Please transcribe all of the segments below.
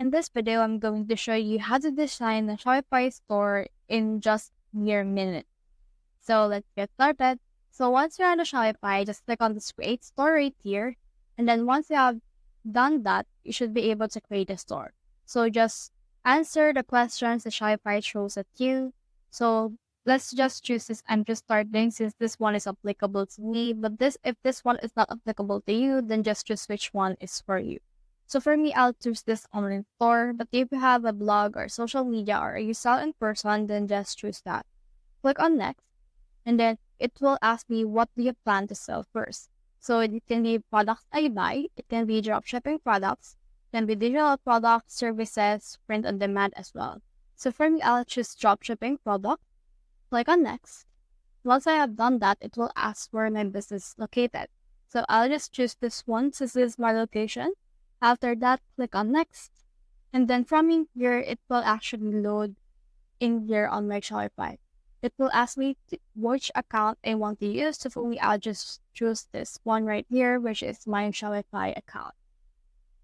in this video, I'm going to show you how to design a Shopify store in just mere minutes. So let's get started. So once you're on the Shopify, just click on this create store right here. And then once you have done that, you should be able to create a store. So just answer the questions the Shopify throws at you. So let's just choose this. I'm just starting since this one is applicable to me. But if this one is not applicable to you, then just choose which one is for you. So for me, I'll choose this online store. But if you have a blog or social media or you sell in person, then just choose that. Click on next. And then it will ask me, what do you plan to sell first? So it can be products I buy. It can be dropshipping products. It can be digital products, services, print on demand as well. So for me, I'll choose dropshipping product. Click on next. Once I have done that, it will ask where my business is located. So I'll just choose this one since this is my location. After that, click on next. And then from in here, it will actually load in here on my Shopify. It will ask me which account I want to use. So for me, I'll just choose this one right here, which is my Shopify account.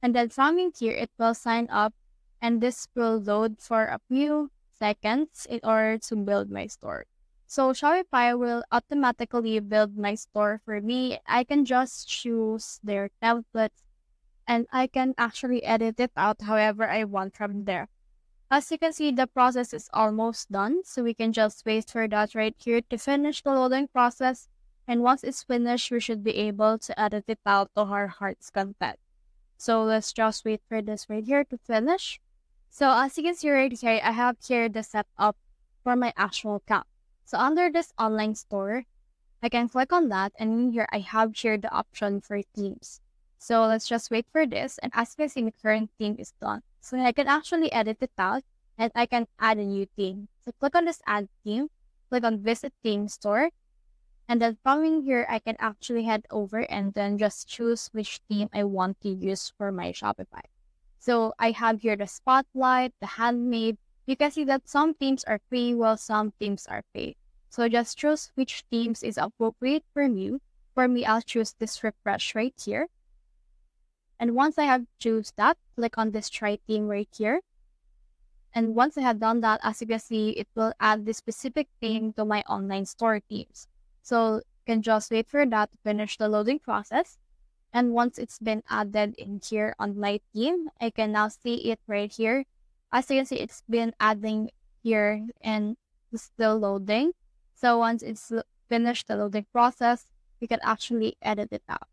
And then from in here, it will sign up and this will load for a few seconds in order to build my store. So Shopify will automatically build my store for me. I can just choose their templates and I can actually edit it out however I want from there. As you can see, the process is almost done, so we can just wait for that right here to finish the loading process. And once it's finished, we should be able to edit it out to our heart's content. So let's just wait for this right here to finish. So as you can see right here, I have here the setup for my actual account. So under this online store, I can click on that, and in here I have here the option for themes. So let's just wait for this, and as you can see, my current theme is done. So I can actually edit it out, and I can add a new theme. So click on this add theme, click on visit theme store, and then from in here, I can actually head over and then just choose which theme I want to use for my Shopify. So I have here the spotlight, the handmade. You can see that some themes are free while some themes are paid. So just choose which themes is appropriate for you. For me, I'll choose this refresh right here. And once I have choose that, click on this try theme right here. And once I have done that, as you can see, it will add this specific theme to my online store themes. So you can just wait for that to finish the loading process. And once it's been added in here on my theme, I can now see it right here. As you can see, it's been adding here and it's still loading. So once it's finished the loading process, we can actually edit it out.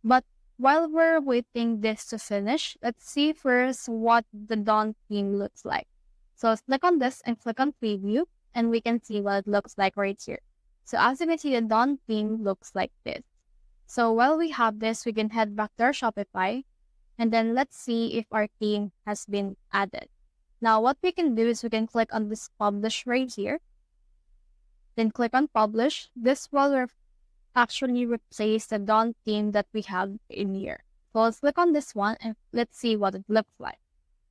But while we're waiting this to finish, let's see first what the done theme looks like. So click on this and click on preview, and we can see what it looks like right here. So as you can see, the done theme looks like this. So while we have this, we can head back to our Shopify, and then let's see if our theme has been added. Now what we can do is we can click on this publish right here, then click on publish. This will actually replace the done theme that we have in here. So let's click on this one and let's see what it looks like.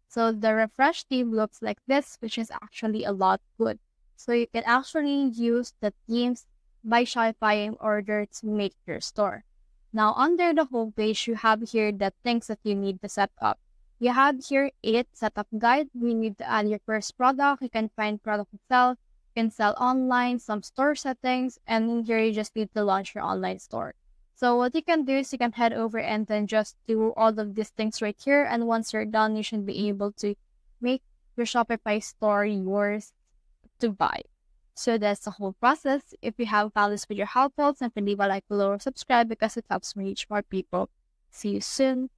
So the refresh theme looks like this, which is actually a lot good. So you can actually use the themes by Shopify in order to make your store. Now under the home page, you have here the things that you need to set up. You have here 8 setup guide. We need to add your first product. You can find product itself. You can sell online, some store settings, and in here you just need to launch your online store. So what you can do is you can head over and then just do all of these things right here. And once you're done, you should be able to make your Shopify store yours to buy. So that's the whole process. If you have found this video helpful, simply leave a like below or subscribe because it helps me reach more people. See you soon.